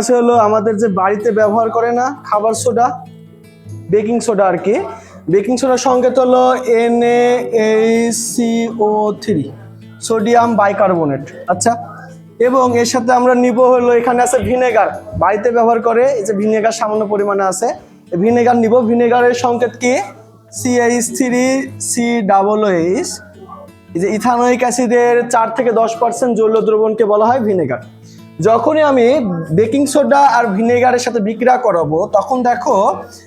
আছে হলো আমাদের যে বাড়িতে ব্যবহার করে না খাবার সোডা, বেকিং সোডা আর কি। বেকিং সোডার সংকেত হলো NaHCO3, সোডিয়াম বাইকার্বনেট। আচ্ছা, এবং এর সাথে আমরা নিব হলো, এখানে আছে ভিনেগার, বাড়িতে ব্যবহার করে, এই যে ভিনেগার সামান্য পরিমাণে আছে, ভিনেগার নিব। ভিনেগারের সংকেত কি? CH3COOH। এই যে ইথানোয়িক অ্যাসিডের 4 থেকে 10% জলীয় দ্রবণকে বলা হয় ভিনেগার। যখনই আমি বেকিং সোডা আর ভিনেগারের সাথে বিক্রিয়া করাবো তখন দেখো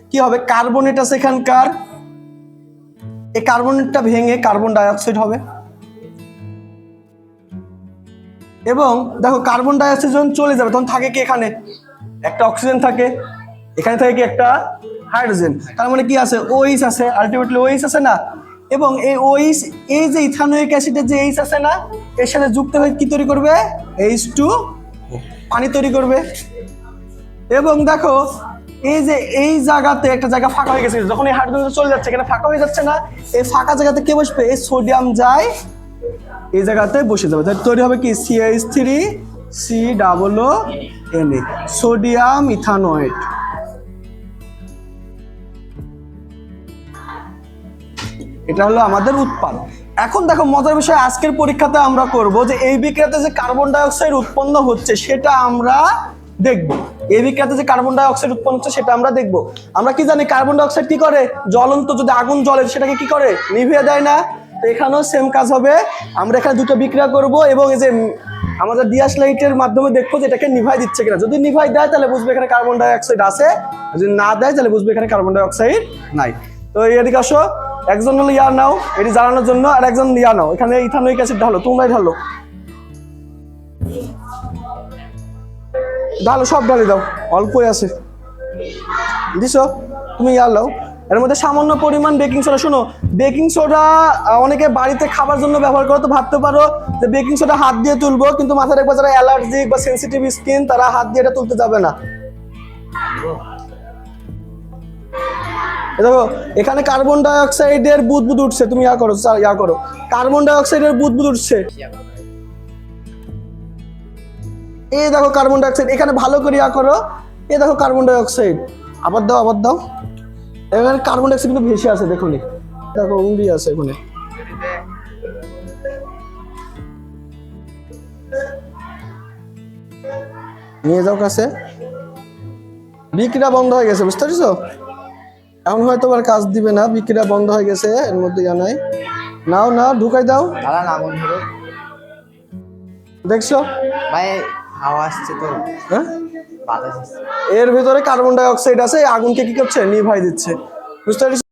কি হবে, কার্বনেট আছে এখানকার, এই কার্বনেটটা ভেঙে কার্বন ডাই অক্সাইড হবে। এবং দেখো কার্বন ডাই অক্সাইড যখন চলে যাবে তখন থাকে কি, এখানে একটা অক্সিজেন থাকে, এখানে থাকে কি একটা হাইড্রোজেন। তার মানে কি আছে, OH আছে, আলটিমেটলি OH আছে না। এবং এই OH, এই যে ইথানোয়িক অ্যাসিডের যে H আছে না, এর সাথে যুক্ত হয়ে কি তৈরি করবে? H2, পানি তৈরি করবে। এবং দেখো এই যে এই জায়গাতে একটা জায়গা ফাঁকা হয়ে গেছে, যখন এই হাইড্রোজেন চলে যাচ্ছে এখানে ফাঁকা হয়ে যাচ্ছে না, এই ফাঁকা জায়গাতে কে বসবে? এই সোডিয়াম যায় এই জায়গাতে বসে যাবে, তাই তৈরি হবে কি CH3COONA, সোডিয়াম ইথানোয়েট। এটা হলো আমাদের উৎপাদ। এখন দেখো মজার বিষয়, আজকের পরীক্ষাতে আমরা করব যে এই বিক্রিয়াতে যে কার্বন ডাই অক্সাইড উৎপন্ন হচ্ছে সেটা আমরা দেখব। এই বিক্রিয়াতে যে কার্বন ডাই অক্সাইড উৎপন্ন হচ্ছে সেটা আমরা দেখব। আমরা কি জানি কার্বন ডাই অক্সাইড কি করে? জ্বলন্ত যদি আগুন জ্বলে সেটাকে কি করে? নিভিয়ে দেয় না। তো এখানেও সেম কাজ হবে। আমরা এখানে দুটো বিক্রিয়া করব এবং এই যে আমাদের ডিয়াস লাইটের মাধ্যমে দেখবো যে এটাকে নিভাই দিচ্ছে কিনা। যদি নিভাই দেয় তাহলে বুঝবে এখানে কার্বন ডাই অক্সাইড আছে, যদি না দেয় তাহলে বুঝবে এখানে কার্বন ডাই অক্সাইড নাই। তো এদিকে আসো, একজন হলো ইয়া নাও এটি জ্বালানোর জন্য, আর একজন ইয়া নাও, এখানে ইথানোয়িক অ্যাসিড ঢালো, তোমরাই ঢালো, ঢালো, সব ঢালি দাও, অল্পই আছে দিছো, তুমি ইয়া লাও। এর মধ্যে সামান্য পরিমাণ বেকিং সোডা। শোনো, বেকিং সোডা অনেকে বাড়িতে খাবার জন্য ব্যবহার করো, তো ভাবতে পারো যে বেকিং সোডা হাত দিয়ে তুলবো, কিন্তু মাথায় রাখবো যারা অ্যালার্জিক বা সেন্সিটিভ স্কিন তারা হাত দিয়ে এটা তুলতে যাবে না। দেখো এখানে কার্বন ডাই অক্সাইডের বুদবুদ উঠছে, তুমি ইয়া করো, কার্বন ডাই অক্সাইডের বুদবুদ উঠছে, এই দেখো কার্বন ডাই অক্সাইড, এখানে ভালো করে ইয়া করো, এই দেখো কার্বন ডাই অক্সাইড, আবার দাও, এখানে কার্বন ডাই অক্সাইড কিন্তু ভেসে আছে, দেখো উড়ি আছে এখানে। নিয়ে যাও কাছে, বিক্রিয়া বন্ধ হয়ে গেছে, বুঝতে পারছো? এখন হয়তো আর কাজ দিবে না, বিক্রিয়া বন্ধ হয়ে গেছে, এর মধ্যে জানাই নাও ঢুকাই দাও। দেখছো ভাই হাওয়া আসছে তো, হ্যাঁ, বাতাস আসছে, এর ভিতরে কার্বন ডাই অক্সাইড আছে, আগুনকে কি করছে? নিভাই দিচ্ছে, বুঝতে পারছো?